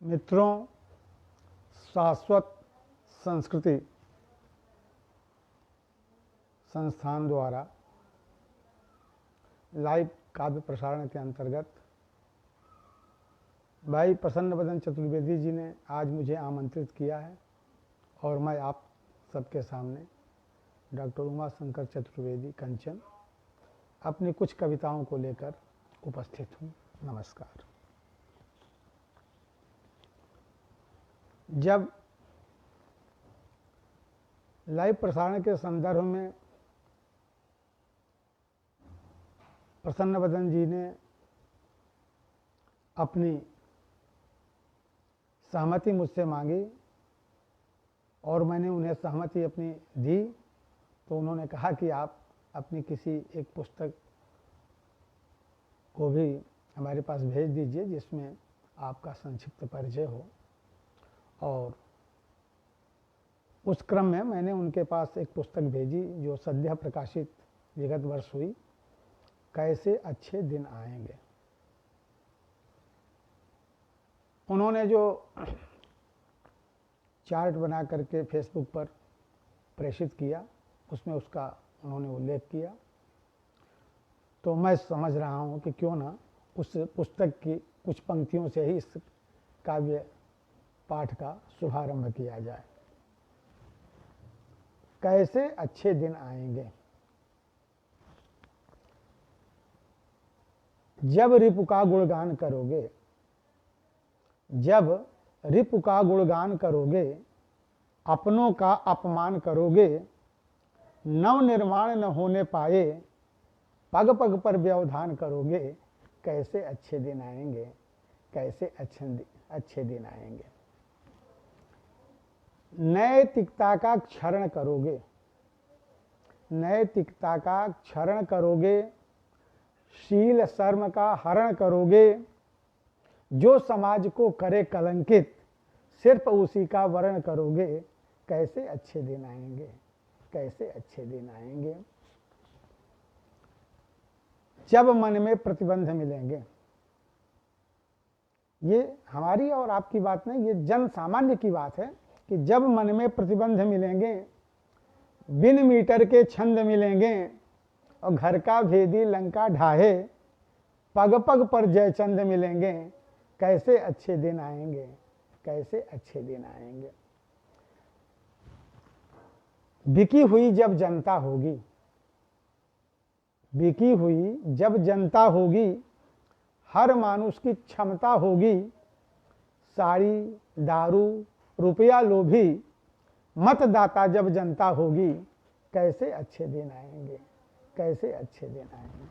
मित्रों, शाश्वत संस्कृति संस्थान द्वारा लाइव काव्य प्रसारण के अंतर्गत भाई प्रसन्न वदन चतुर्वेदी जी ने आज मुझे आमंत्रित किया है और मैं आप सबके सामने डॉक्टर उमा शंकर चतुर्वेदी कंचन अपनी कुछ कविताओं को लेकर उपस्थित हूँ। नमस्कार। जब लाइव प्रसारण के संदर्भ में प्रसन्न वदन जी ने अपनी सहमति मुझसे मांगी और मैंने उन्हें सहमति अपनी दी, तो उन्होंने कहा कि आप अपनी किसी एक पुस्तक को भी हमारे पास भेज दीजिए जिसमें आपका संक्षिप्त परिचय हो। और उस क्रम में मैंने उनके पास एक पुस्तक भेजी जो सद्य प्रकाशित विगत वर्ष हुई, कैसे अच्छे दिन आएंगे। उन्होंने जो चार्ट बना करके फेसबुक पर प्रेषित किया उसमें उसका उन्होंने उल्लेख किया, तो मैं समझ रहा हूँ कि क्यों ना उस पुस्तक की कुछ पंक्तियों से ही इस काव्य पाठ का शुभारंभ किया जाए। कैसे अच्छे दिन आएंगे। जब रिपु का गुणगान करोगे, जब रिपु का गुणगान करोगे, अपनों का अपमान करोगे, नव निर्माण न होने पाए, पग पग पर व्यवधान करोगे, कैसे अच्छे दिन आएंगे, कैसे अच्छे दिन आएंगे। नैतिकता का क्षरण करोगे, नैतिकता का क्षरण करोगे, शील शर्म का हरण करोगे, जो समाज को करे कलंकित, सिर्फ उसी का वर्ण करोगे, कैसे अच्छे दिन आएंगे, कैसे अच्छे दिन आएंगे। जब मन में प्रतिबंध मिलेंगे, ये हमारी और आपकी बात नहीं, ये जन सामान्य की बात है कि जब मन में प्रतिबंध मिलेंगे, बिन मीटर के छंद मिलेंगे और घर का भेदी लंका ढाहे, पग पग पर जयचंद मिलेंगे, कैसे अच्छे दिन आएंगे, कैसे अच्छे दिन आएंगे। बिकी हुई जब जनता होगी, बिकी हुई जब जनता होगी, हर मानुष की क्षमता होगी, साड़ी दारू रुपया लोभी, मतदाता जब जनता होगी, कैसे अच्छे दिन आएंगे, कैसे अच्छे दिन आएंगे।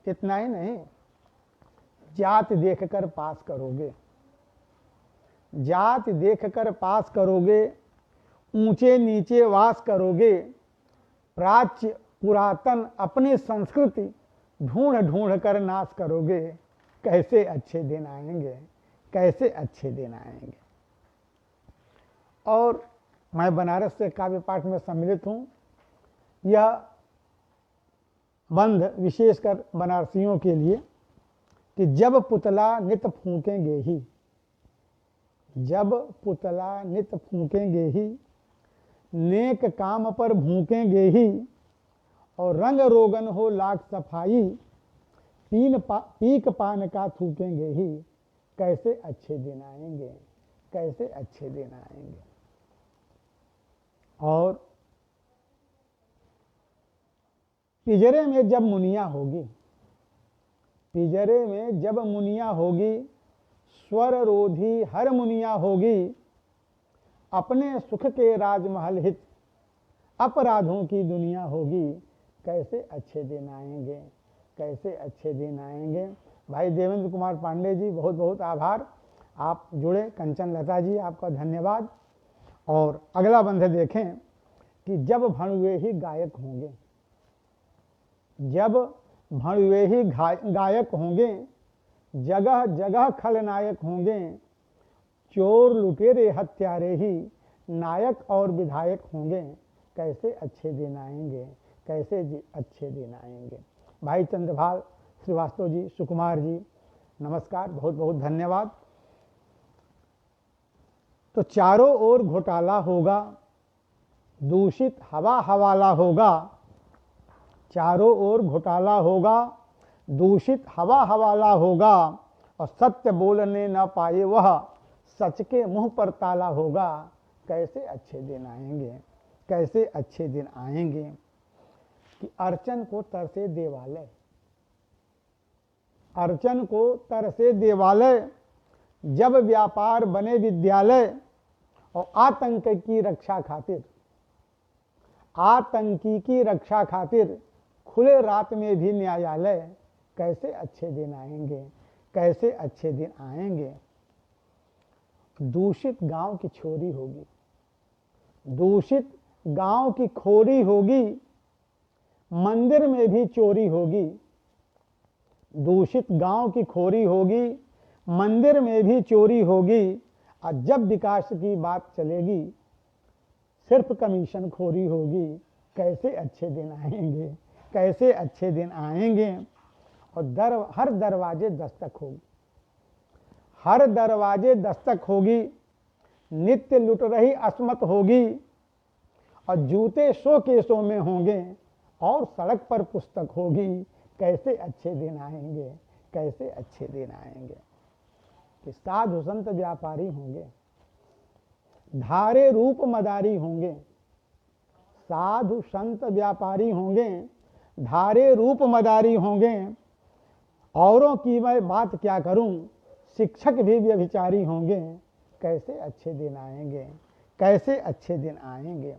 इतना ही नहीं, जात देखकर पास करोगे, जात देखकर पास करोगे, ऊंचे नीचे वास करोगे, प्राच्य पुरातन अपनी संस्कृति ढूंढ ढूंढ कर नाश करोगे, कैसे अच्छे दिन आएंगे, कैसे अच्छे दिन आएंगे। और मैं बनारस से काव्य पाठ में सम्मिलित हूँ। यह बंध विशेषकर बनारसियों के लिए कि जब पुतला नित फूकेंगे ही, जब पुतला नित फूकेंगे ही, नेक काम पर भूकेंगे ही, और रंग रोगन हो लाख सफाई, पीक पान का थूकेंगे ही, कैसे अच्छे दिन आएंगे, कैसे अच्छे दिन आएंगे। और पिंजरे में जब मुनिया होगी, पिंजरे में जब मुनिया होगी, स्वर रोधी हर मुनिया होगी, अपने सुख के राजमहल हित अपराधों की दुनिया होगी, कैसे अच्छे दिन आएंगे, कैसे अच्छे दिन आएंगे। भाई देवेंद्र कुमार पांडे जी, बहुत बहुत आभार, आप जुड़े। कंचन लता जी, आपका धन्यवाद। और अगला बंध देखें कि जब भणुए ही गायक होंगे, जब भणुए ही गायक होंगे, जगह जगह खलनायक होंगे, चोर लुटेरे हत्यारे ही नायक और विधायक होंगे, कैसे अच्छे दिन आएंगे, कैसे अच्छे दिन आएंगे। भाई चंद्रभाल श्रीवास्तव जी, सुकुमार जी, नमस्कार, बहुत बहुत धन्यवाद। तो चारों ओर घोटाला होगा, दूषित हवा हवाला होगा। चारों ओर घोटाला होगा, दूषित हवा हवाला होगा, और सत्य बोलने न पाए वह सच के मुंह पर ताला होगा। कैसे अच्छे दिन आएंगे, कैसे अच्छे दिन आएंगे कि अर्चन को तरसे देवालय, अर्चन को तरसे देवालय, जब व्यापार बने विद्यालय, और आतंक की रक्षा खातिर, आतंकी की रक्षा खातिर खुले रात में भी न्यायालय। कैसे अच्छे दिन आएंगे, कैसे अच्छे दिन आएंगे। दूषित गांव की छोरी होगी, दूषित गांव की खोरी होगी, मंदिर में भी चोरी होगी। दूषित गांव की खोरी होगी, मंदिर में भी चोरी होगी, और जब विकास की बात चलेगी सिर्फ कमीशन खोरी होगी। कैसे अच्छे दिन आएंगे, कैसे अच्छे दिन आएंगे। और हर दरवाजे दस्तक होगी, हर दरवाजे दस्तक होगी, नित्य लुट रही अस्मत होगी, और जूते शो केसों में होंगे, और सड़क पर पुस्तक होगी। कैसे अच्छे दिन आएंगे, कैसे अच्छे दिन आएंगे कि साधु संत व्यापारी होंगे, धारे रूप मदारी होंगे। साधु संत व्यापारी होंगे, धारे रूप मदारी होंगे। औरों की मैं बात क्या करूं, शिक्षक भी व्यभिचारी होंगे। कैसे अच्छे दिन आएंगे, कैसे अच्छे दिन आएंगे।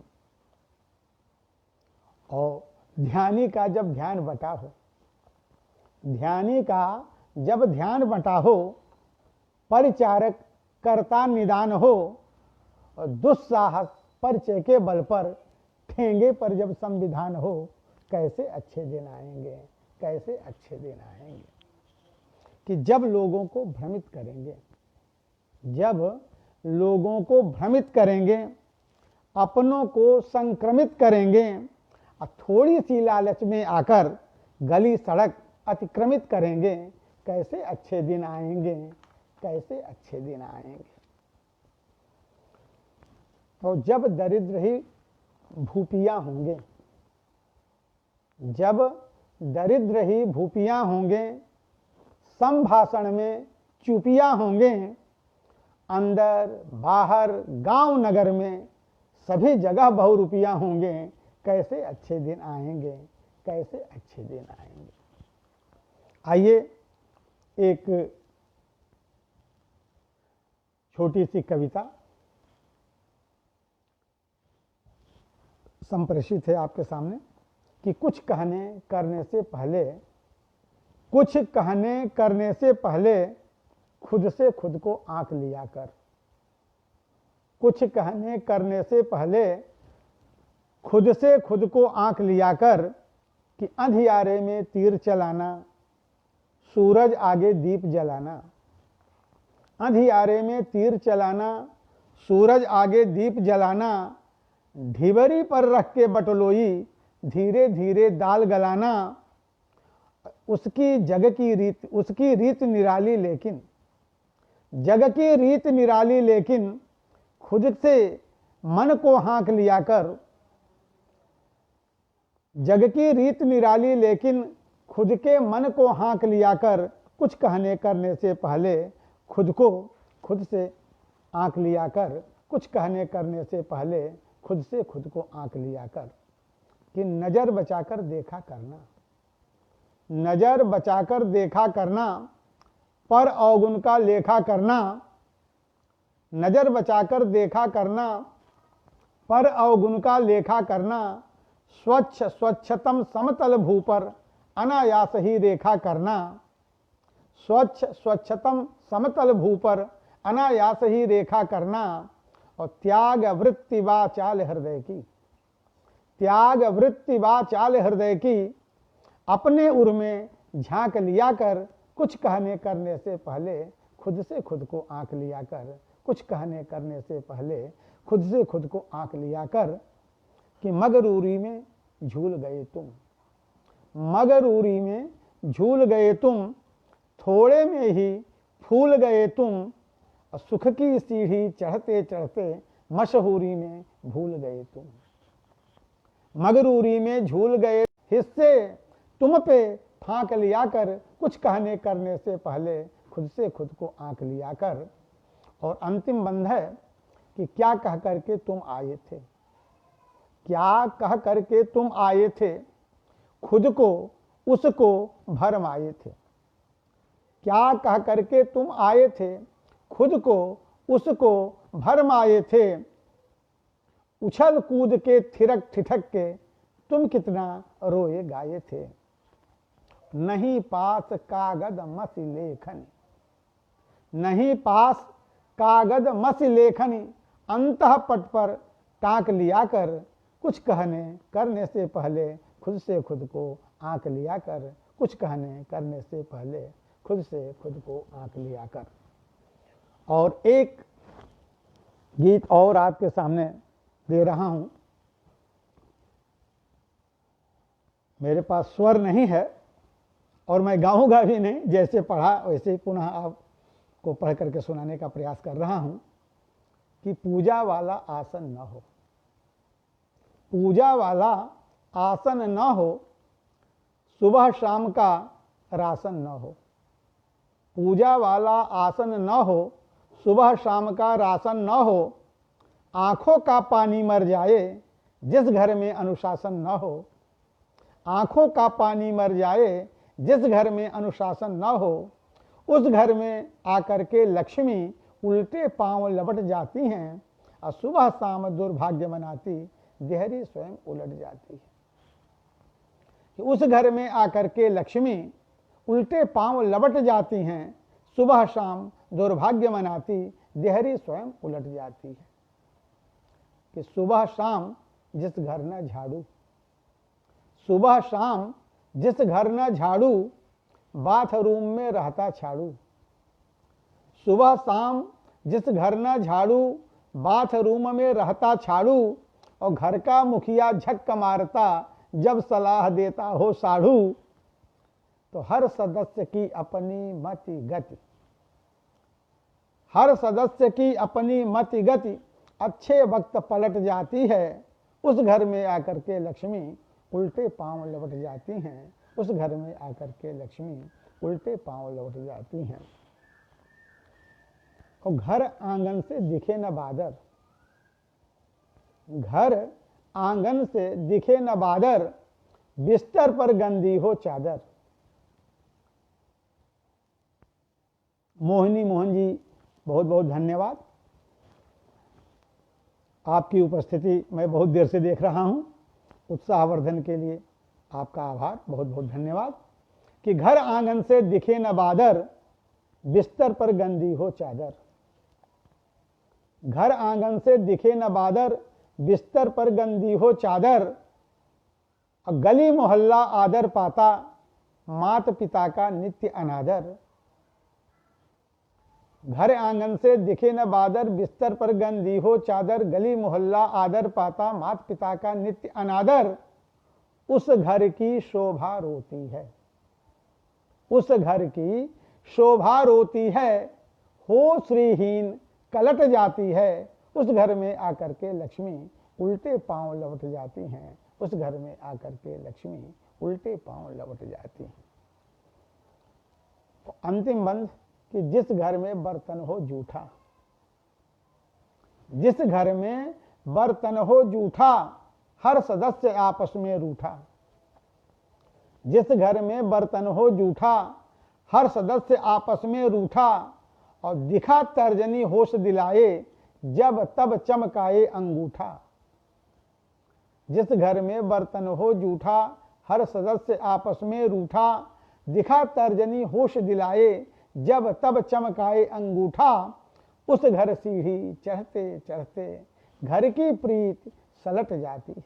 और ध्यानी का जब ध्यान बटा हो, ध्यानी का जब ध्यान बटा हो, परिचारक कर्ता निदान हो, और दुस्साहस परिचय के बल पर ठेंगे पर जब संविधान हो। कैसे अच्छे दिन आएंगे, कैसे अच्छे दिन आएंगे कि जब लोगों को भ्रमित करेंगे, जब लोगों को भ्रमित करेंगे, अपनों को संक्रमित करेंगे, और थोड़ी सी लालच में आकर गली सड़क अतिक्रमित करेंगे। कैसे अच्छे दिन आएंगे, कैसे अच्छे दिन आएंगे। और जब दरिद्र ही भूपियां होंगे, जब दरिद्र ही भूपियां होंगे, संभाषण में चुपियां होंगे, अंदर बाहर गांव नगर में सभी जगह बहुरूपियां होंगे। कैसे अच्छे दिन आएंगे, कैसे अच्छे दिन आएंगे। आइए एक छोटी सी कविता संप्रेषित है आपके सामने कि कुछ कहने करने से पहले, कुछ कहने करने से पहले खुद से खुद को आंक लिया कर। कुछ कहने करने से पहले खुद से खुद को आंक लिया कर कि अंधियारे में तीर चलाना, सूरज आगे दीप जलाना। अंधियारे में तीर चलाना, सूरज आगे दीप जलाना, ढिबरी पर रख के बटलोई धीरे धीरे दाल गलाना। उसकी जग की रीत, उसकी रीत निराली लेकिन, जग की रीत निराली लेकिन खुद से मन को हाँक लिया कर। जग की रीत निराली लेकिन खुद के मन को हाँक लिया कर। कुछ कहने करने से पहले खुद को खुद से आंक लिया कर। कुछ कहने करने से पहले खुद से खुद को आंक लिया कर कि नजर बचाकर देखा करना, नजर बचाकर देखा करना, पर अवगुण का लेखा करना। नजर बचाकर देखा करना, पर अवगुण का लेखा करना। स्वच्छ स्वच्छतम समतल भू पर अनायास ही रेखा करना। स्वच्छ स्वच्छतम समतल भू पर अनायास ही रेखा करना। और त्याग वृत्ति वा चाल हृदय की, त्याग वृत्ति वा चाल हृदय की अपने उर में झांक लिया कर। कुछ कहने करने से पहले खुद से खुद को आंक लिया कर। कुछ कहने करने से पहले खुद से खुद को आंक लिया कर कि मगरूरी में झूल गए तुम, मगरूरी में झूल गए तुम, थोड़े में ही फूल गए तुम। और सुख की सीढ़ी चढ़ते चढ़ते मशहूरी में भूल गए तुम, मगरूरी में झूल गए हिस्से तुम पे फांक लिया कर, कुछ कहने करने से पहले खुद से खुद को आंक लिया कर। और अंतिम बंध है कि क्या कह करके तुम आए थे, क्या कह करके तुम आए थे, खुद को उसको भरमाए थे। क्या कह करके तुम आए थे, खुद को उसको भरमाए थे। उछल कूद के थिरक ठिठक के तुम कितना रोए गाए थे। नहीं पास कागज मसी लेखनी, नहीं पास कागज मसी लेखनी, अंतः पट पर टाँक लिया कर, कुछ कहने करने से पहले खुद से खुद को आंक लिया कर, कुछ कहने करने से पहले खुद से खुद को आंक लिया कर। और एक गीत और आपके सामने दे रहा हूं। मेरे पास स्वर नहीं है और मैं गाऊंगा भी नहीं, जैसे पढ़ा वैसे ही पुनः आपको पढ़ करके सुनाने का प्रयास कर रहा हूं कि पूजा वाला आसन न हो, पूजा वाला आसन न हो, सुबह शाम का राशन न हो। पूजा वाला आसन न हो, सुबह शाम का राशन न हो। आंखों का पानी मर जाए जिस घर में अनुशासन न हो, आंखों का पानी मर जाए जिस घर में अनुशासन न हो। उस घर में आकर के लक्ष्मी उल्टे पांव लपट जाती हैं और सुबह शाम दुर्भाग्य मनाती देहरी स्वयं उलट जाती है। कि उस घर में आकर के लक्ष्मी उल्टे पांव लपट जाती हैं, सुबह शाम दुर्भाग्य मनाती देहरी स्वयं उलट जाती है। कि सुबह शाम जिस घर न झाड़ू, सुबह शाम जिस घर न झाड़ू, बाथरूम में रहता छाड़ू। सुबह शाम जिस घर न झाड़ू, बाथरूम में रहता छाड़ू। और घर का मुखिया झक्क मारता जब सलाह देता हो साढ़ू। तो हर सदस्य की अपनी मति गति, हर सदस्य की अपनी मति गति, अच्छे वक्त पलट जाती है। उस घर में आकर के लक्ष्मी उल्टे पांव लौट जाती हैं, उस घर में आकर के लक्ष्मी उल्टे पांव लौट जाती हैं। और घर आंगन से दिखे न बादर, घर आंगन से दिखे न बादर, बिस्तर पर गंदी हो चादर। मोहिनी मोहन जी बहुत बहुत धन्यवाद। आपकी उपस्थिति मैं बहुत देर से देख रहा हूं, उत्साहवर्धन के लिए आपका आभार, बहुत बहुत धन्यवाद। कि घर आंगन से दिखे न बादर, बिस्तर पर गंदी हो चादर। घर आंगन से दिखे न बादर, बिस्तर पर गंदी हो चादर। और गली मोहल्ला आदर पाता, माता पिता का नित्य अनादर। घर आंगन से दिखे न बादर, बिस्तर पर गंदी हो चादर। गली मोहल्ला आदर पाता, माता पिता का नित्य अनादर। उस घर की शोभा रोती है, उस घर की शोभा रोती है। हो श्रीहीन कलट जाती है, उस घर में आकर के लक्ष्मी उल्टे पांव लौट जाती हैं, उस घर में आकर के लक्ष्मी उल्टे पांव लौट जाती हैं। तो अंतिम बंध कि जिस घर में बर्तन हो जूठा, जिस घर में बर्तन हो जूठा, हर सदस्य आपस में रूठा। जिस घर में बर्तन हो जूठा, हर सदस्य आपस में रूठा। और दिखा तर्जनी होश दिलाए, जब तब चमकाए अंगूठा। जिस घर में बर्तन हो जूठा, हर सदस्य आपस में रूठा। दिखा तर्जनी होश दिलाए, जब तब चमकाए अंगूठा। उस घर सीढ़ी चढ़ते चढ़ते घर की प्रीत सलट जाती है।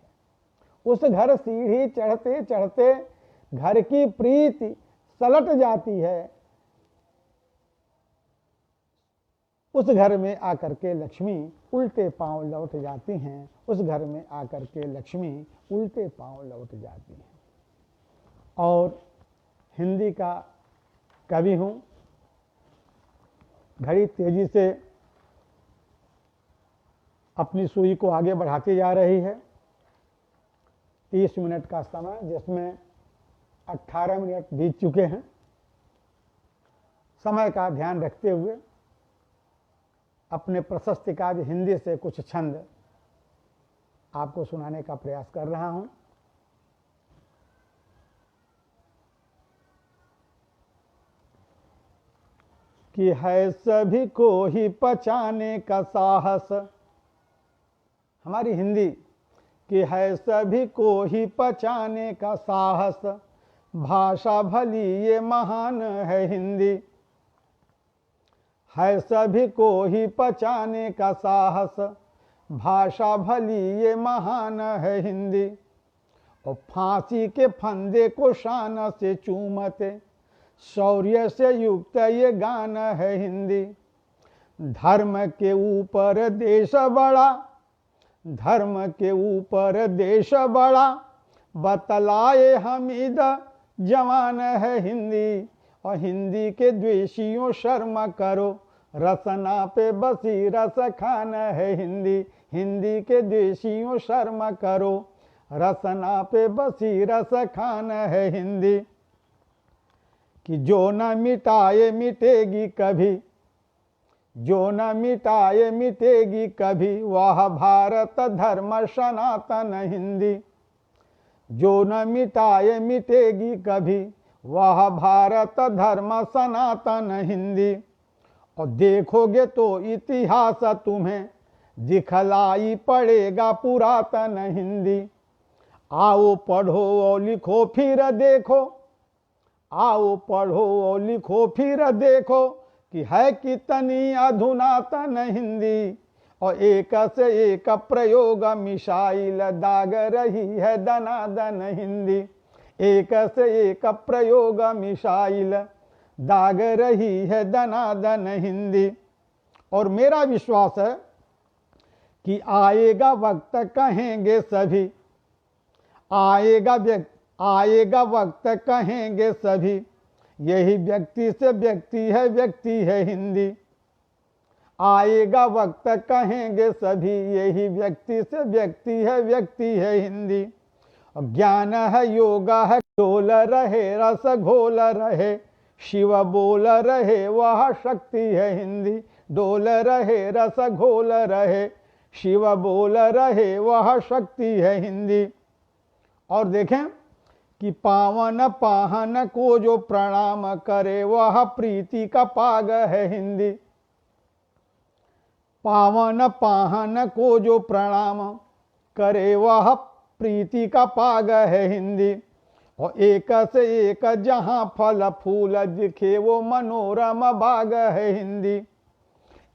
उस घर सीढ़ी चढ़ते चढ़ते घर की प्रीत सलट जाती है। उस घर में आकर के लक्ष्मी उल्टे पांव लौट जाती हैं, उस घर में आकर के लक्ष्मी उल्टे पांव लौट जाती हैं। और हिंदी का कवि हूँ, घड़ी तेजी से अपनी सुई को आगे बढ़ाती जा रही है। 30 मिनट का समय, जिसमें 18 मिनट बीत चुके हैं। समय का ध्यान रखते हुए अपने प्रशस्त काव्य हिंदी से कुछ छंद आपको सुनाने का प्रयास कर रहा हूं। कि है सभी को ही पचाने का साहस, हमारी हिंदी, कि है सभी को ही पचाने का साहस, भाषा भली ये महान है हिंदी। है सभी को ही पचाने का साहस, भाषा भली ये महान है हिंदी। और फांसी के फंदे को शान से चूमते, शौर्य से युक्त ये गान है हिंदी। धर्म के ऊपर देश बड़ा, धर्म के ऊपर देश बड़ा, बतलाए हमीद जवान है हिंदी। और हिंदी के द्वेषियों शर्म करो, रसना पे बसी रस खान है हिंदी। हिंदी के द्वेषियों शर्म करो, रसना पे बसी रस खान है हिंदी। कि जो न मिटाए मिटेगी कभी, जो न मिटाए मिटेगी कभी, वह भारत धर्म सनातन हिंदी। जो न मिटाए मिटेगी कभी, वह भारत धर्म सनातन हिंदी। और देखोगे तो इतिहास तुम्हें दिखलाई पड़ेगा पुरातन हिंदी। आओ पढ़ो और लिखो फिर देखो, आओ पढ़ो और लिखो फिर देखो, कि है कितनी अधुनातन हिंदी। और एक से एक प्रयोग मिसाइल दाग रही है दनादन हिंदी। एक से एक प्रयोग मिसाइल दाग रही है दनादन हिंदी। और मेरा विश्वास है कि आएगा वक्त कहेंगे सभी, आएगा वक्त कहेंगे सभी, यही व्यक्ति से व्यक्ति है हिंदी। आएगा वक्त कहेंगे सभी, यही व्यक्ति से व्यक्ति है हिंदी। और ज्ञान है योग है डोल रहे, रस घोल रहे, शिव बोल रहे वह शक्ति है हिंदी। डोल रहे रस घोल रहे, शिव बोल रहे वह शक्ति है हिंदी। और देखें कि पावन पाहन को जो प्रणाम करे, वह प्रीति का पाग है हिंदी। पावन पाहन को जो प्रणाम करे, वह प्रीति का पाग है हिंदी। और एक से एक जहां फल फूल दिखे, वो मनोरम बाग है हिंदी।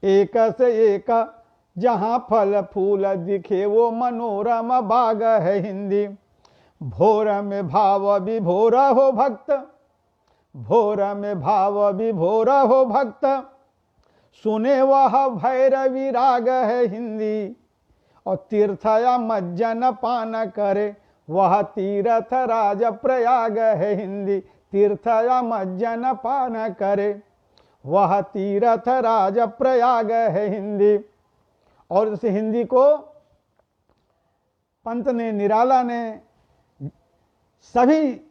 एक से एक जहां फल फूल दिखे, वो मनोरम बाग है हिंदी। भोर में भाव विभोर हो भक्त, भोर में भाव विभोर हो भक्त, सुने वह भैरवी राग है हिंदी। और तीर्थ या मज्जन पान करे, वह तीर्थ राज प्रयाग है हिंदी। तीर्थ या मज्जन पान करे, वह तीर्थ राज प्रयाग है हिंदी। और इस हिंदी को पंत ने, निराला ने, सभी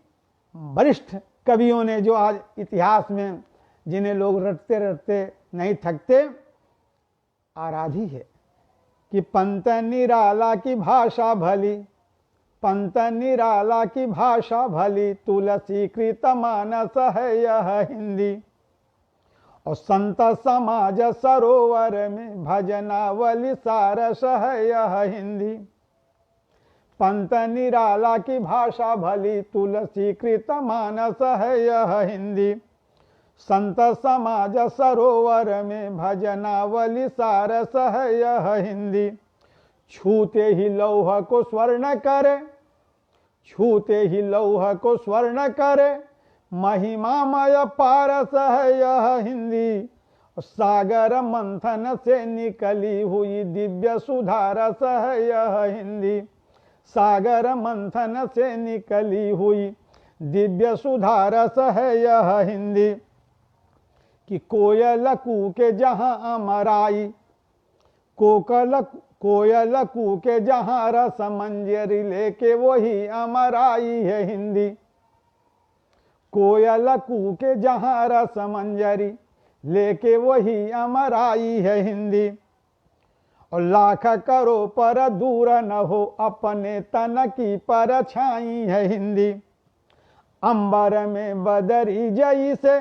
वरिष्ठ कवियों ने, जो आज इतिहास में जिन्हें लोग रटते रटते नहीं थकते, आराधी है। कि पंत निराला की भाषा भली, पंत निराला की भाषा भली, तुलसी कृत मानस है यह हिंदी। और संत समाज सरोवर में भजनावली सारस है यह हिंदी। पंत निराला की भाषा भली, तुलसी कृत मानस है यह हिंदी। संत समाज सरोवर में भजनावली सारस है यह हिंदी। छूते ही लौह को स्वर्ण करे, छूते ही लौह को स्वर्ण करे, महिमामय पारस है यह हिंदी। सागर मंथन से निकली हुई दिव्य सुधारस है यह हिंदी। सागर मंथन से निकली हुई दिव्य सुधारस है यह हिंदी। कि कोयल कूके जहां अमराई, कोयल कूके जहाँ रस मंजरी लेके वही अमर आई है हिंदी। कोयल कूके जहाँ रस मंजरी लेके वही अमर आई है हिंदी। और लाख करो पर दूर न हो अपने तन की परछाई है हिंदी। अंबर में बदरी जैसे,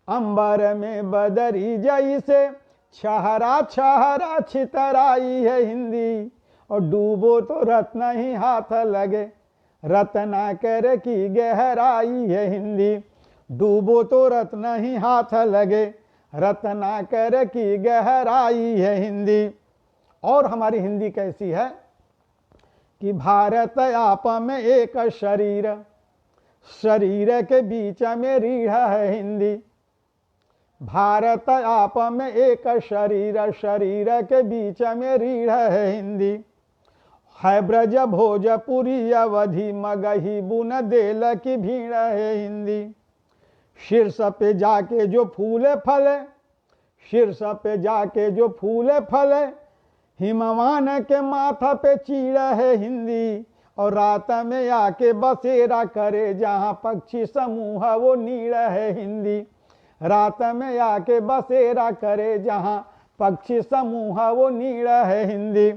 अंबर में बदरी जैसे छहरा छहरा छितराई है हिंदी। और डूबो तो रत्न ही हाथ लगे, रत्नाकर की गहराई है हिंदी। डूबो तो रत्न ही हाथ लगे, रत्नाकर की गहराई है हिंदी। और हमारी हिंदी कैसी है कि भारत आप में एक शरीर, शरीर के बीच में रीढ़ है हिंदी। भारत आप में एक शरीर, शरीर के बीच में रीढ़ है हिंदी। है ब्रज भोजपुरी अवधि मगही बुनदेल की भीड़ है हिंदी। शीर्ष पे जाके जो फूले फले, शीर्ष पे जाके जो फूले फले हिमवान के माथा पे चीड़ है हिंदी। और रात में आके बसेरा करे जहाँ पक्षी समूह वो नीड़ है हिंदी। रात में आके बसेरा करे जहाँ पक्षी समूह वो नीड़ है हिंदी।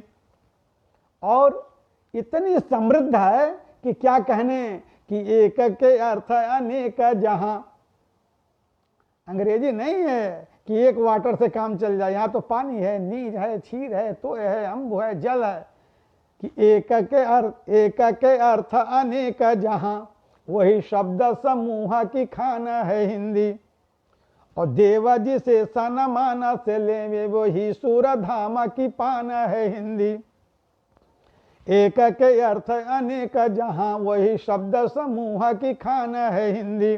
और इतनी समृद्ध है कि क्या कहने कि एक के अर्थ अनेक जहाँ। अंग्रेजी नहीं है कि एक वाटर से काम चल जाए, यहाँ तो पानी है, नीज है, क्षीर है, तोय है, अम्ब है, जल है। कि एक के अर्थ अनेक जहाँ, वही शब्द समूह की खान है हिंदी। और देव जिसे सन माना से लेवे वही सूर धाम की पान है हिंदी। एक के अर्थ अनेक जहाँ, वही शब्द समूह की खान है हिंदी।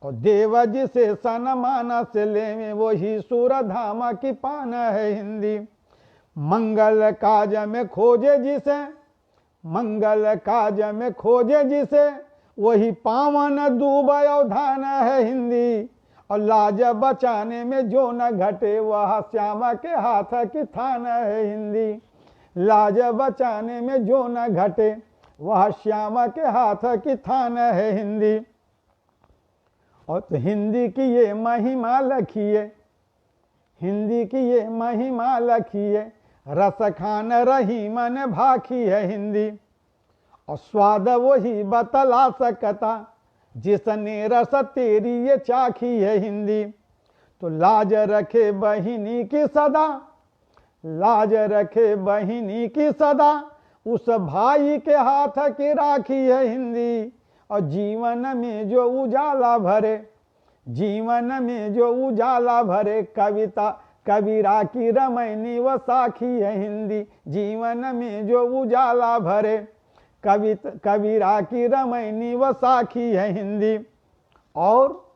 और देव जिसे सन माना से लेवे वही सूर धाम की पान है हिंदी। मंगल काज में खोजे जिसे, मंगल काज में खोजे जिसे वही पावन दूब अवधान है हिंदी। और लाज बचाने में जो न घटे वह श्यामा के हाथ की थान है हिंदी। लाज बचाने में जो न घटे वह श्यामा के हाथ की थान है हिंदी। और तो हिंदी की ये महिमा लखिए, हिंदी की ये महिमा लखिए, रस खान रही मन भाखी है हिंदी। और स्वाद वही बतला सकता जिसने रस तेरी ये चाखी है हिंदी। तो लाज रखे बहिनी की सदा, लाज रखे बहिनी की सदा, उस भाई के हाथ की राखी है हिंदी। और जीवन में जो उजाला भरे, जीवन में जो उजाला भरे, कविता कबीरा की रमैनी व साखी है हिंदी। जीवन में जो उजाला भरे, कबीरा की रमैनी व साखी है हिंदी। और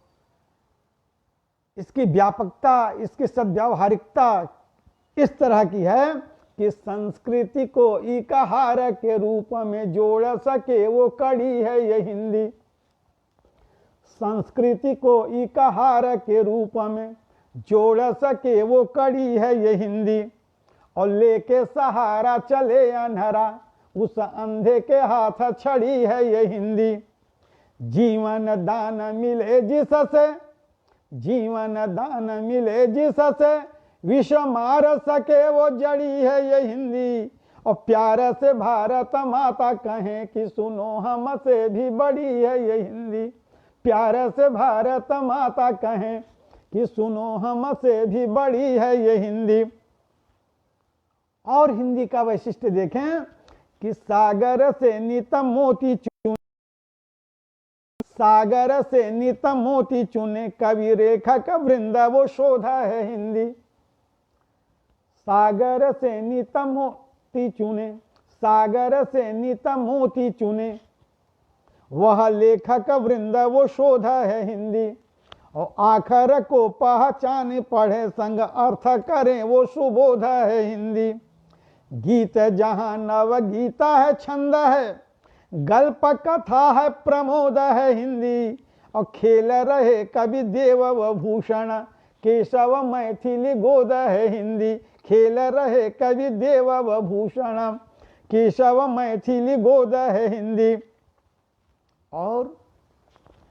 इसकी व्यापकता, इसकी सद्व्यावहारिकता इस तरह की है कि संस्कृति को इकहार के रूप में जोड़ सके वो कड़ी है ये हिंदी। संस्कृति को इकहार के रूप में जोड़ सके वो कड़ी है ये हिंदी। और लेके सहारा चले अंधरा, उस अंधे के हाथ छड़ी है ये हिंदी। जीवन दान मिले जिससे, जीवन दान मिले जिससे, विष मार सके वो जड़ी है ये हिंदी। और प्यार से भारत माता कहें कि सुनो हमसे भी बड़ी है ये हिंदी। प्यार से भारत माता कहें कि सुनो हमसे भी बड़ी है ये हिंदी। और हिंदी का वैशिष्ट्य देखें कि सागर से नितम मोती चुने, सागर से नितम मोती चुने, कवि रेखा का वृंद वो शोधा है हिंदी। सागर से नितम मोती चुने, सागर से नितम मोती चुने, वह लेखक वृंद वो शोध है हिंदी। और आखर को पहचान पढ़े संग अर्थ करें वो सुबोध है हिंदी। गीत जहाँ नव गीता है छंद है, गल्प कथा है प्रमोद है हिंदी। और खेल रहे कवि देव व भूषण, केशव मैथिली गोद है हिंदी। खेल रहे कवि देव भूषण, केशव मैथिली गोद है हिंदी। और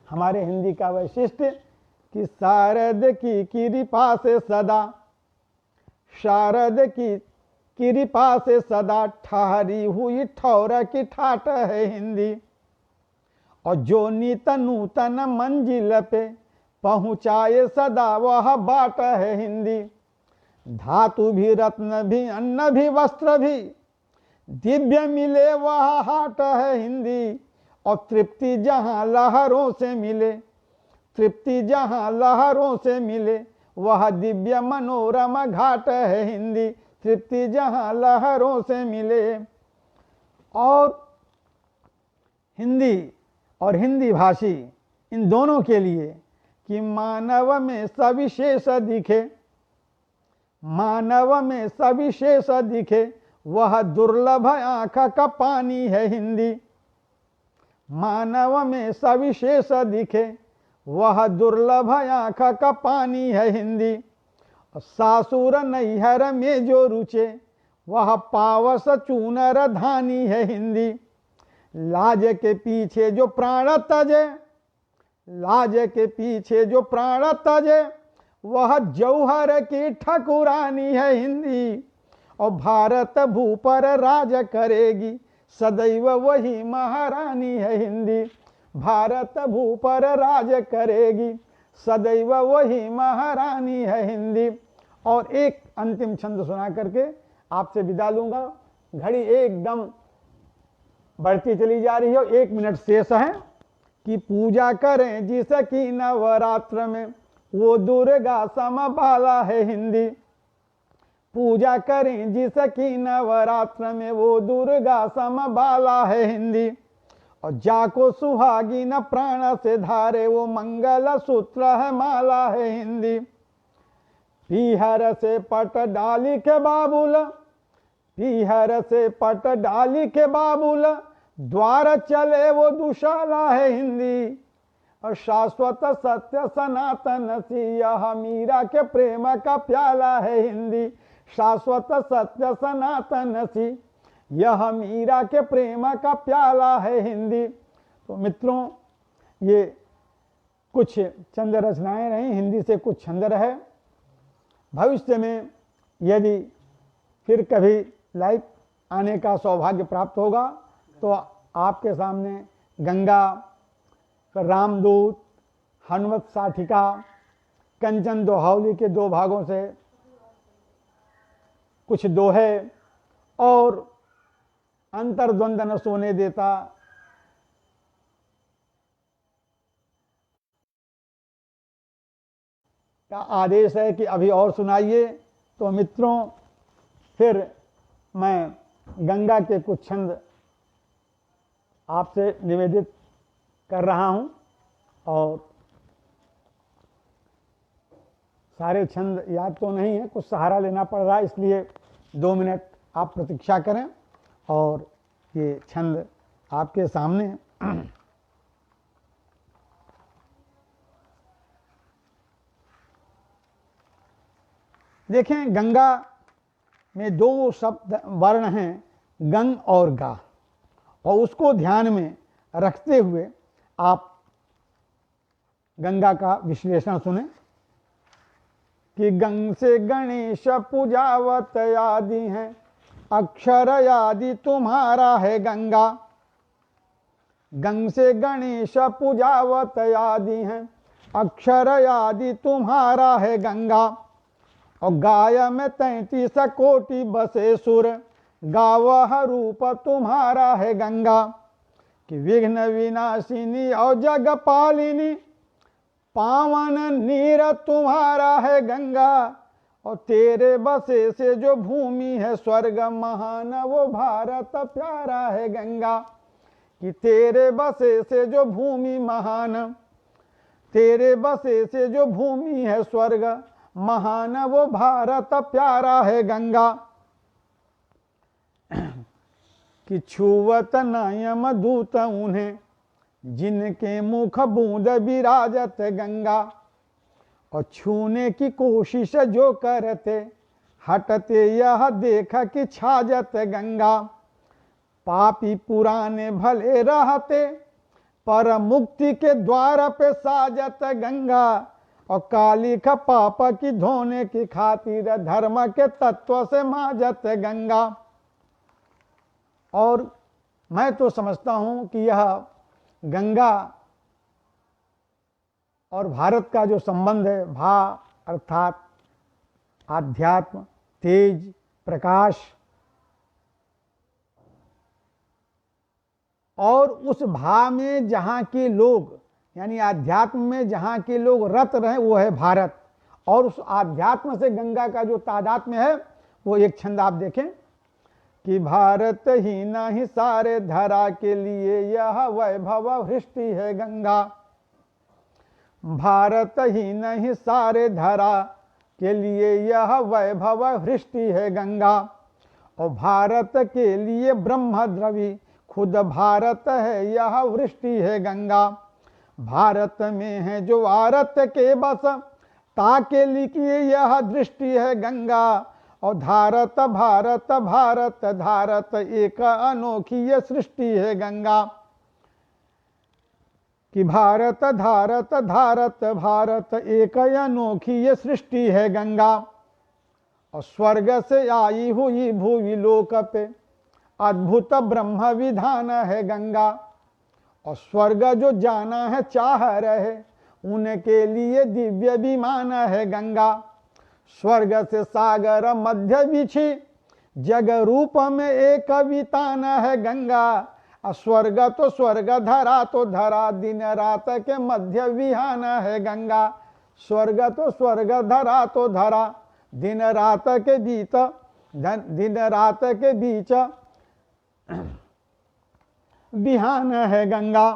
हमारे हिंदी का वैशिष्ट्य कि शारद की कृपा से सदा, शारद की कृपा से सदा ठहरी हुई ठौर की ठाट है हिंदी। और जो नित नूतन मंजिल पे पहुँचाए सदा वह बाट है हिंदी। धातु भी रत्न भी अन्न भी वस्त्र भी दिव्य मिले वह हाट है हिंदी। और तृप्ति जहाँ लहरों से मिले, तृप्ति जहाँ लहरों से मिले वह दिव्य मनोरम घाट है हिंदी। तृप्ति जहाँ लहरों से मिले। और हिंदी और हिंदी भाषी इन दोनों के लिए कि मानव में सविशेष दिखे, मानव में सविशेष दिखे वह दुर्लभ आँख का पानी है हिंदी। मानव में सविशेष दिखे वह दुर्लभ आँख का पानी है हिंदी। सासुर नैहर में जो रुचे वह पावस चूनर धानी है हिंदी। लाज के पीछे जो प्राण तजे, लाज के पीछे जो प्राण तजे वह जौहर की ठकुरानी है हिंदी। और भारत भू पर राज करेगी सदैव वही महारानी है हिंदी। भारत भू पर राज करेगी सदैव वही महारानी है हिंदी। और एक अंतिम छंद सुना करके आपसे विदा लूंगा। घड़ी एकदम बढ़ती चली जा रही है, 1 मिनट शेष है। कि पूजा करें जिसकी नवरात्र में वो दुर्गा समबाला है हिंदी। पूजा करें जिसकी नवरात्र में वो दुर्गा समबाला है हिंदी। और जाको सुहागी न प्राण से धारे वो मंगल सूत्र है माला है हिंदी। पीहर से पट डाली के बाबुल, पीहर से पट डाली के बाबुल द्वार चले वो दुशाला है हिंदी। और शाश्वत सत्य सनातन सी यह मीरा के प्रेम का प्याला है हिंदी। शाश्वत सत्य सनातन सी यह मीरा के प्रेम का प्याला है हिंदी। तो मित्रों, ये कुछ छंद रचनाएं रही, हिंदी से कुछ छंद रहे। भविष्य में यदि फिर कभी लाइव आने का सौभाग्य प्राप्त होगा तो आपके सामने गंगा, रामदूत, हनुमत साठिका, कंचन दोहावली के 2 भागों से कुछ दोहे और अंतर्द्वंद न सोने देता का आदेश है कि अभी और सुनाइए। तो मित्रों, फिर मैं गंगा के कुछ छंद आपसे निवेदित कर रहा हूं। और सारे छंद याद तो नहीं है, कुछ सहारा लेना पड़ रहा है, इसलिए 2 मिनट आप प्रतीक्षा करें और ये छंद आपके सामने। देखें, गंगा में 2 शब्द वर्ण हैं, गंग और गा, और उसको ध्यान में रखते हुए आप गंगा का विश्लेषण सुने। कि गंग से गणेश पूजावत आदि हैं, अक्षर आदि तुम्हारा है गंगा। गंग से गणेश पूजावत आदि हैं, अक्षर आदि तुम्हारा है गंगा। और गाय में 33 कोटि बसे सुर, गावह रूप तुम्हारा है गंगा। कि विघ्न विनाशिनी और जगपालिनी, पावन नीर तुम्हारा है गंगा। और तेरे बसे से जो भूमि है स्वर्ग महान, वो भारत प्यारा है गंगा। कि तेरे बसे से जो भूमि महान, तेरे बसे से जो भूमि है स्वर्ग महान, वो भारत प्यारा है गंगा। कि छुवत नयम दूत उन्हें, जिनके मुख बूंद विराजत गंगा। और छूने की कोशिश जो करते हटते यह देख कि छाजत गंगा, पापी पुराने भले रहते, पर मुक्ति के द्वार पे साजत गंगा। और काली का पाप की धोने की खातिर, धर्म के तत्व से माजत गंगा। और मैं तो समझता हूं कि यह गंगा और भारत का जो संबंध है, भा अर्थात आध्यात्म, तेज, प्रकाश, और उस भा में जहाँ के लोग, यानी आध्यात्म में जहाँ के लोग रत रहे, वो है भारत। और उस आध्यात्म से गंगा का जो तादात्म्य है, वो एक छंद आप देखें कि भारत ही नहीं सारे धरा के लिए यह वैभव वृष्टि है गंगा। भारत ही नहीं सारे धरा के लिए यह वैभव वृष्टि है गंगा। और भारत के लिए ब्रह्म द्रवी खुद भारत है, यह वृष्टि है गंगा। भारत में है जो आरत के बस, ताके लिखिए यह दृष्टि है गंगा। और धारत भारत भारत धारत एक अनोखी ये सृष्टि है गंगा। कि भारत धारत धारत भारत एक अनोखी ये सृष्टि है गंगा। और स्वर्ग से आई हुई भूवि लोक पे अद्भुत ब्रह्म विधान है गंगा। और स्वर्ग जो जाना है चाह रहे, उनके लिए दिव्य विमान है गंगा। स्वर्ग से सागर मध्य बिछी, जग रूप में एक वितान है गंगा। स्वर्ग तो स्वर्ग, धरा तो धरा, दिन रात के मध्य विहान है गंगा। स्वर्ग तो स्वर्ग, धरा तो धरा, दिन रात के बीच, दिन रात के बीच बिहान है गंगा।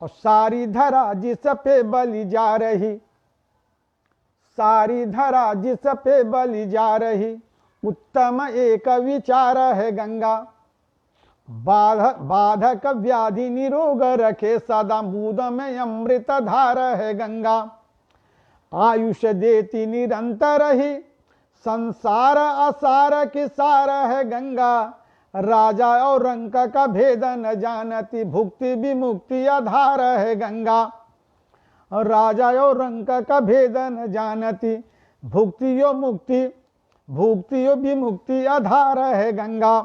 और सारी धरा जिस पे बलि जा रही, सारी धरा जिस पे बलि जा रही, उत्तम एक विचार है गंगा। बाधक व्याधि निरोग रखे, सदा मूद में अमृत धार है गंगा। आयुष देती निरंतर ही, संसार असार की सार है गंगा। राजा और रंक का भेद न जानती, भुक्ति विमुक्ति आधार है गंगा। और राजा और रंक का भेद न जानती, भुक्तियो मुक्ति, भुक्तियो विमुक्ति आधार है गंगा।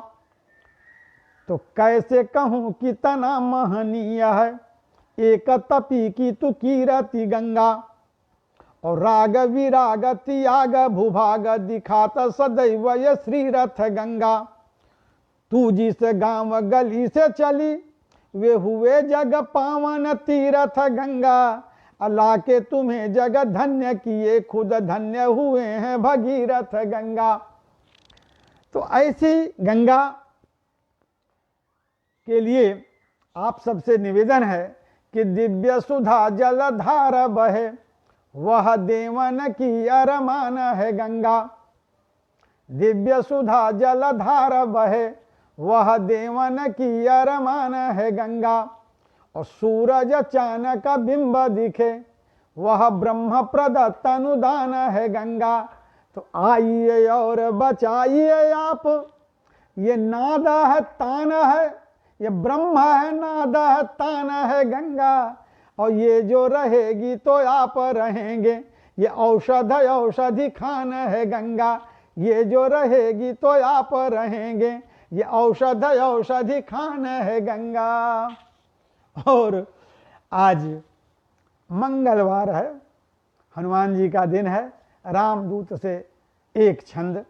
तो कैसे कहूं कितना महनीय है, एक तपी की तू कीरति गंगा। और राग विराग त्याग भूभाग, दिखाता सदैव ये श्रीरथ गंगा। तू जिस गांव गली से चली, वे हुए जग पावन तीरथ गंगा। अल्लाह के तुम्हें जग धन्य किए, खुद धन्य हुए हैं भगीरथ गंगा। तो ऐसी गंगा के लिए आप सबसे निवेदन है कि दिव्य सुधा जलधार बहे, वह देवन की अरमान है गंगा। दिव्य सुधा जलधार बहे, वह देवन की अरमान है गंगा। और सूरज चान का बिंब दिखे, वह ब्रह्म प्रदत्त अनुदान है गंगा। तो आइए और बचाइए आप, ये नाद है तान है, ये ब्रह्म है नाद है तान है गंगा। और ये जो रहेगी तो आप रहेंगे, ये औषध औषधि खान है गंगा। ये जो रहेगी तो आप रहेंगे, ये औषध औषधि खान है गंगा। और आज मंगलवार है, हनुमान जी का दिन है। रामदूत से एक छंद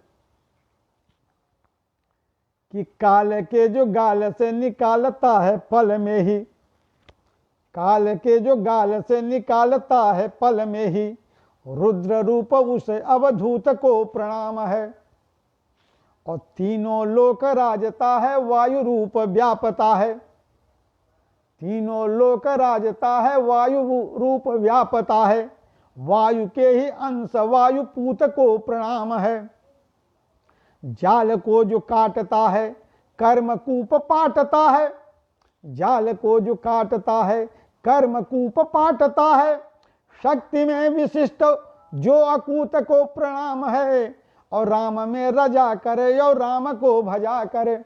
कि काल के जो गाल से निकालता है पल में ही, काल के जो गाल से निकालता है पल में ही, रुद्र रूप उसे अवधूत को प्रणाम है। और तीनों लोक राजता है, वायु रूप व्यापता है। तीनों लोक राजता है, वायु रूप व्यापता है। वायु के ही अंश वायु पूत को प्रणाम है। जाल को जो काटता है, कर्मकूप पाटता है। जाल को जो काटता है, कर्मकूप पाटता है। शक्ति में विशिष्ट जो अकूत को प्रणाम है, और राम में रजा करे और राम को भजा करे,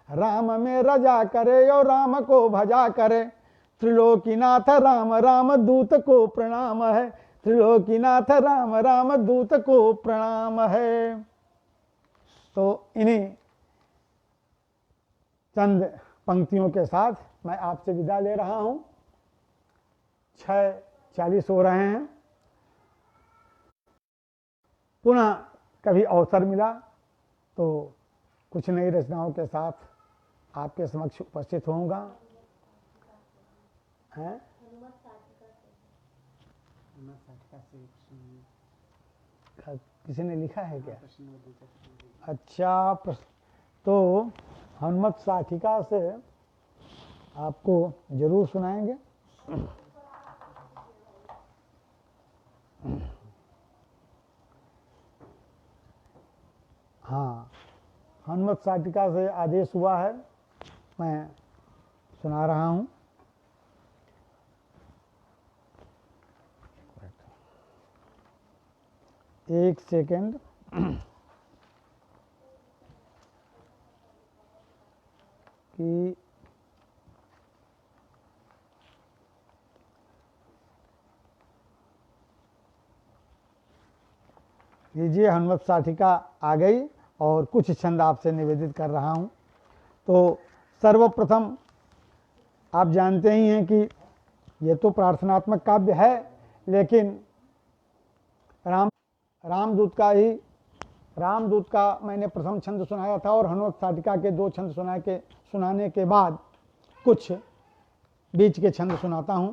राम में रजा करे और राम को भजा करे। त्रिलोकीनाथ राम राम दूत को प्रणाम है, त्रिलोकीनाथ राम राम दूत को प्रणाम है। तो इन्हीं चंद पंक्तियों के साथ मैं आपसे विदा ले रहा हूं। 6:40 हो रहे हैं। पुनः कभी अवसर मिला तो कुछ नई रचनाओं के साथ आपके समक्ष उपस्थित होऊंगा। हैं? किसी ने लिखा है क्या? अच्छा, तो हनुमत साठिका से आपको जरूर सुनाएंगे। हाँ, हनुमत साठिका से आदेश हुआ है, मैं सुना रहा हूँ। एक सेकंड। कि लीजिए, हनुमत साठिका आ गई और कुछ छंद आपसे निवेदित कर रहा हूं। तो सर्वप्रथम आप जानते ही हैं कि ये तो प्रार्थनात्मक काव्य है, लेकिन रामदूत का मैंने प्रथम छंद सुनाया था और हनुमत साठिका के 2 छंद सुनाने के बाद कुछ बीच के छंद सुनाता हूं।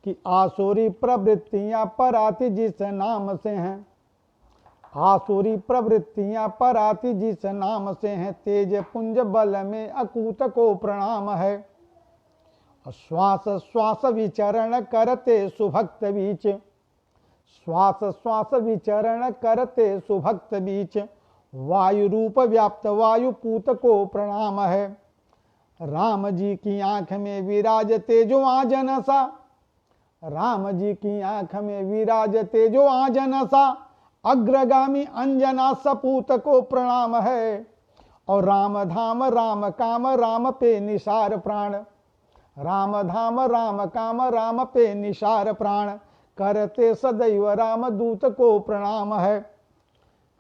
कि आसुरी प्रवृत्तियां पराती जिस नाम से हैं, आसुरी प्रवृत्तियां पराती जिस नाम से हैं, तेज पुंज बल में अकूत को प्रणाम है। श्वास श्वास विचरण करते सुभक्त बीच, श्वास श्वास विचरण करते सुभक्त बीच, वायु रूप व्याप्त वायुपूत को प्रणाम है। राम जी की आंख में विराजते जो आजन सा, राम जी की आंख में विराजते जो आजन सा, अग्रगामी अंजना सपूत को प्रणाम है। और राम धाम राम काम राम पे निसार प्राण, राम धाम राम काम राम पे निसार प्राण, करते सदैव राम दूत को प्रणाम है।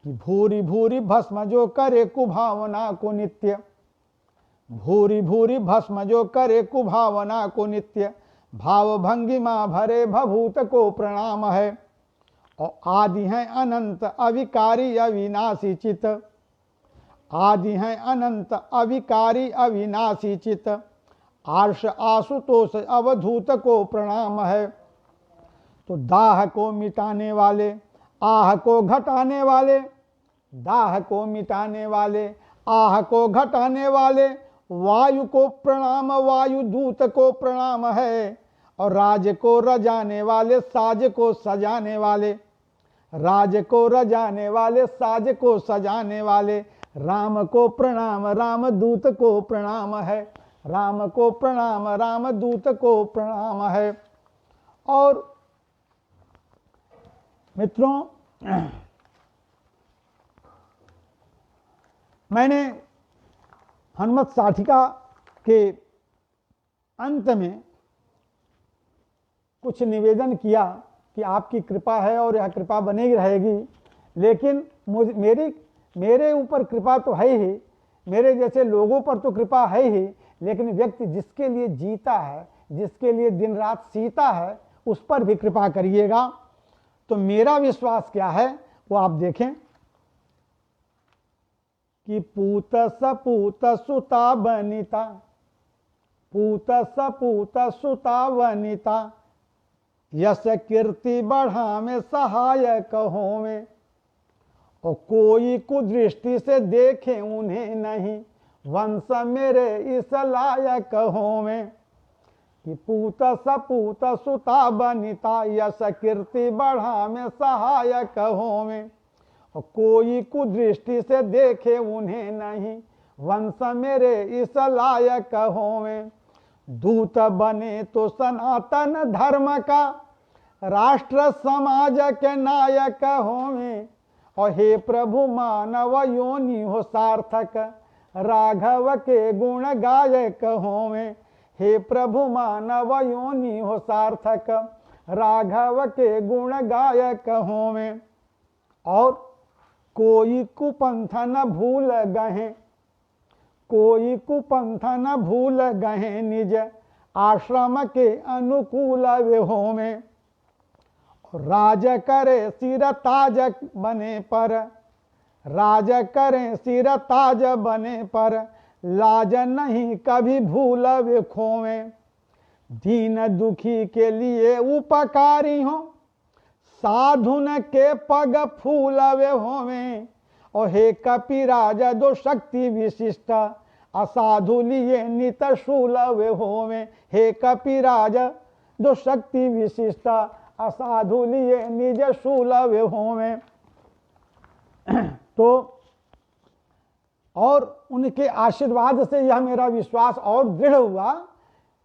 कि भूरी भूरी भस्म जो करे कुभावना को नित्य, भूरी भूरी भस्म जो करे कुभावना को नित्य, भाव भंगिमा भरे भभूत को प्रणाम है। और आदि हैं अनंत अविकारी अविनाशी चित, आदि हैं अनंत अविकारी अविनाशी चित, आर्ष आशुतोष अवधूत को प्रणाम है। तो दाह को मिटाने वाले, आह को घटाने वाले, दाह को मिटाने वाले, आह को घटाने वाले, वायु को प्रणाम वायु दूत को प्रणाम है। और राज को रजाने वाले, साज को सजाने वाले, राज को रजाने वाले, साज को सजाने वाले, राम को प्रणाम राम दूत को प्रणाम है, राम को प्रणाम राम दूत को प्रणाम है। और मित्रों, मैंने हनुमत साठिका के अंत में कुछ निवेदन किया कि आपकी कृपा है और यह कृपा बनेगी रहेगी, लेकिन मेरे ऊपर कृपा तो है ही, मेरे जैसे लोगों पर तो कृपा है ही, लेकिन व्यक्ति जिसके लिए जीता है, जिसके लिए दिन रात सीता है, उस पर भी कृपा करिएगा। तो मेरा विश्वास क्या है वो आप देखें। कि पूत सपूत सुता बनिता, पूत सपूत सुता वनिता, यश कीर्ति बढ़ा में सहायक हो में, और कोई कुदृष्टि से देखे उन्हें नहीं, वंश मेरे इस लायक हो में। कि पूत सपूत सुता बनिता, यश कीर्ति बढ़ा में सहायक हो में, और कोई कुदृष्टि से देखे उन्हें नहीं, वंश मेरे इस लायक हो में। दूत बने तो सनातन धर्म का, राष्ट्र समाज के नायक होवे, और हे प्रभु मानव योनि हो सार्थक, राघव के गुण गायक होवे, हे प्रभु मानव योनि हो सार्थक, राघव के गुण गायक होवे। और कोई कुपंथ न भूल गहे, कोई कुपंथ न भूल गहे, निज आश्रम के अनुकूल वे होवे। राज करे सिर ताज बने पर, राज करे सिर ताज बने पर, लाज नहीं कभी भूल वे खोवे। दीन दुखी के लिए उपकारी हो, साधुन के पग फूल वे होवे। और हे कपिराज दो शक्ति विशिष्ट, असाधु लिए नित शूल वे होवे। हे कपिराज दो शक्ति विशिष्ट, असाधु लिए निज शूल वे होवे। तो और उनके आशीर्वाद से यह मेरा विश्वास और दृढ़ हुआ